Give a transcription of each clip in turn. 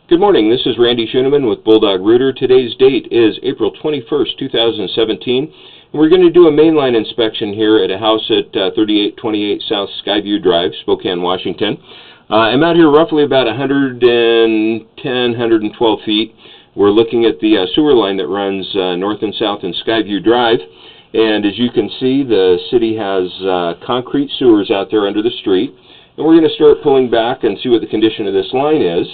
Good morning, this is Randy Schoeneman with Bulldog Rooter. Today's date is April 21st, 2017. And we're going to do a mainline inspection here at a house at 3828 South Skyview Drive, Spokane, Washington. I'm out here roughly about 110, 112 feet. We're looking at the sewer line that runs north and south in Skyview Drive. And as you can see, the city has concrete sewers out there under the street. And we're going to start pulling back and see what the condition of this line is.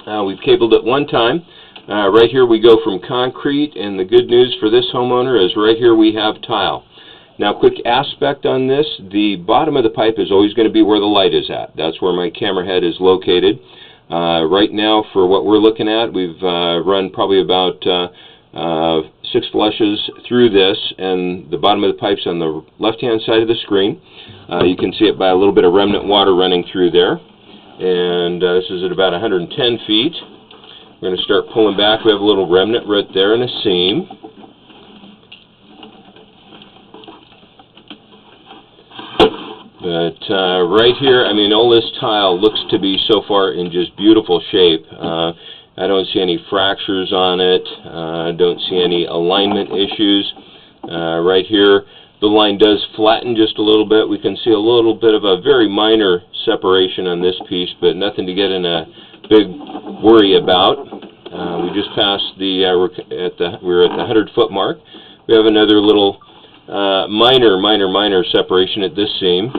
We've cabled it one time. Right here we go from concrete, and the good news for this homeowner is right here we have tile. Now, quick aspect on this, the bottom of the pipe is always going to be where the light is at. That's where my camera head is located. Right now, for what we're looking at, we've run probably about 6 flushes through this, and the bottom of the pipe's on the left-hand side of the screen. You can see it by a little bit of remnant water running through there. And this is at about 110 feet. We're going to start pulling back. We have a little remnant right there in a seam. But right here, I mean, all this tile looks to be so far in just beautiful shape. I don't see any fractures on it. I don't see any alignment issues. Right here, the line does flatten just a little bit. We can see a little bit of a very minor separation on this piece, but nothing to get in a big worry about. We just passed we're at the 100-foot mark. We have another little minor separation at this seam,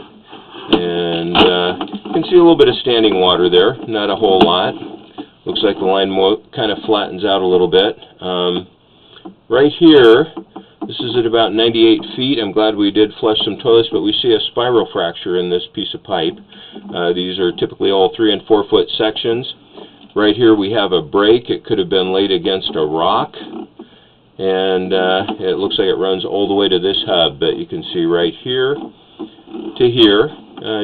and you can see a little bit of standing water there, not a whole lot. Looks like the line kind of flattens out a little bit. Right here, this is at about 98 feet. I'm glad we did flush some toilets, but we see a spiral fracture in this piece of pipe. These are typically all 3- and 4-foot sections. Right here we have a break. It could have been laid against a rock, and it looks like it runs all the way to this hub, but you can see right here to here.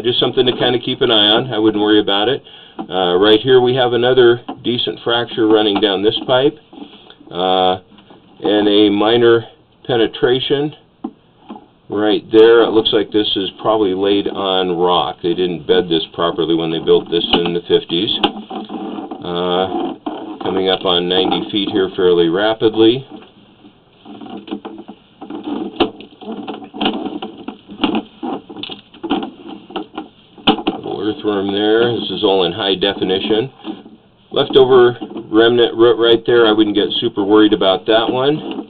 Just something to kind of keep an eye on. I wouldn't worry about it. Right here we have another decent fracture running down this pipe, and a minor penetration right there. It looks like this is probably laid on rock. They didn't bed this properly when they built this in the 50s. Coming up on 90 feet here fairly rapidly. Little earthworm there. This is all in high definition. Leftover remnant right there. I wouldn't get super worried about that one.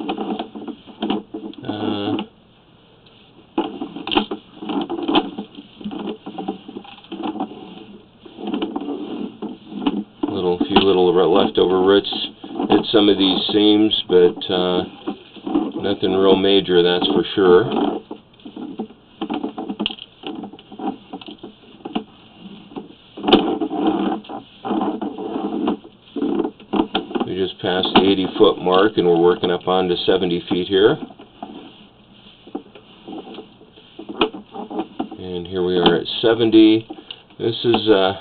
Few little leftover roots hit some of these seams, but nothing real major, that's for sure. We just passed the 80-foot mark, and we're working up onto 70 feet here. And here we are at 70. This is a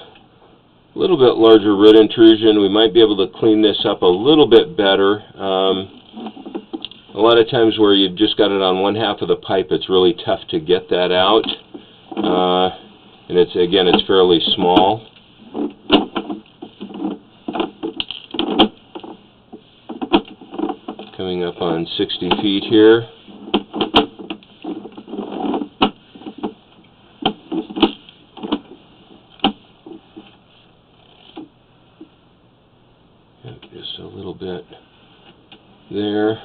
little bit larger root intrusion. We might be able to clean this up a little bit better. A lot of times where you've just got it on one half of the pipe, it's really tough to get that out. And it's fairly small. Coming up on 60 feet here. Just a little bit there.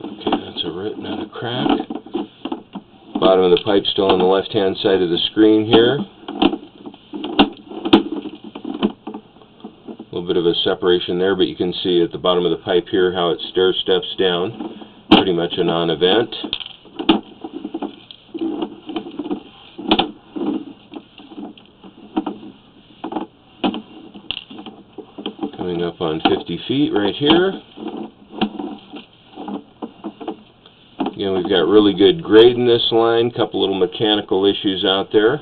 Okay, that's a root, not a crack. Bottom of the pipe still on the left-hand side of the screen here. A little bit of a separation there, but you can see at the bottom of the pipe here how it stair steps down. Pretty much a non-event. Coming up on 50 feet right here. Again, we've got really good grade in this line. Couple little mechanical issues out there.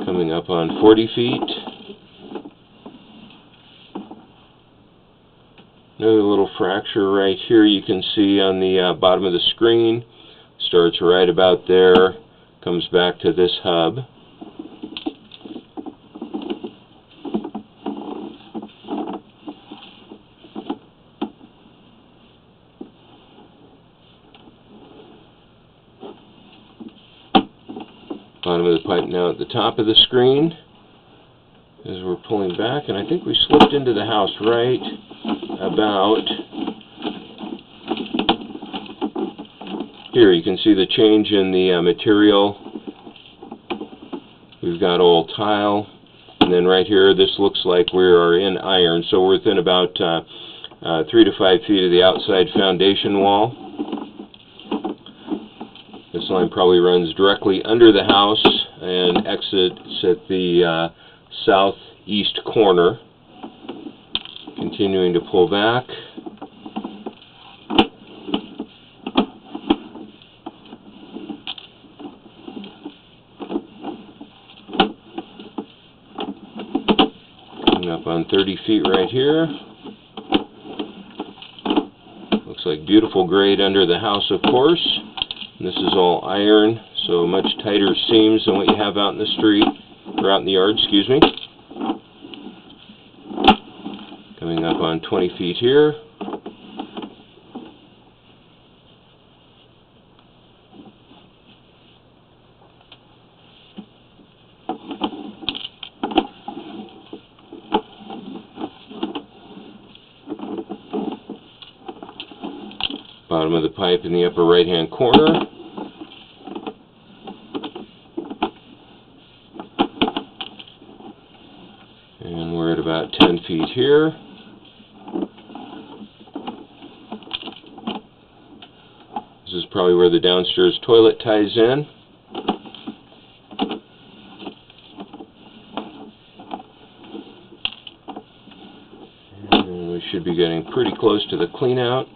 Coming up on 40 feet. Another little fracture right here you can see on the bottom of the screen. Starts right about there, comes back to this hub. Bottom of the pipe now at the top of the screen as we're pulling back, and I think we slipped into the house right about here. You can see the change in the material. We've got all tile, and then right here this looks like we are in iron, so we're within about 3 to 5 feet of the outside foundation wall. This line probably runs directly under the house and exits at the southeast corner. Continuing to pull back. Coming up on 30 feet right here. Looks like beautiful grade under the house, of course. This is all iron, so much tighter seams than what you have out in the street, or out in the yard, excuse me. Coming up on 20 feet here. Bottom of the pipe in the upper right-hand corner. And we're at about 10 feet here. This is probably where the downstairs toilet ties in. And we should be getting pretty close to the cleanout.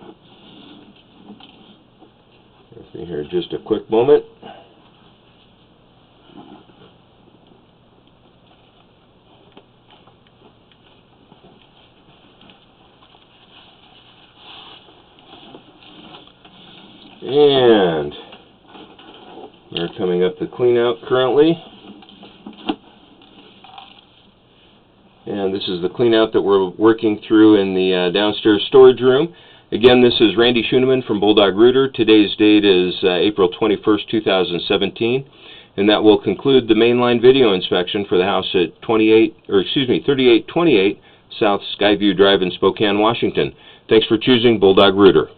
Here, just a quick moment. And we're coming up the cleanout currently. And this is the cleanout that we're working through in the downstairs storage room. Again, this is Randy Schoeneman from Bulldog Rooter. Today's date is April 21st, 2017, and that will conclude the mainline video inspection for the house at 3828 South Skyview Drive in Spokane, Washington. Thanks for choosing Bulldog Rooter.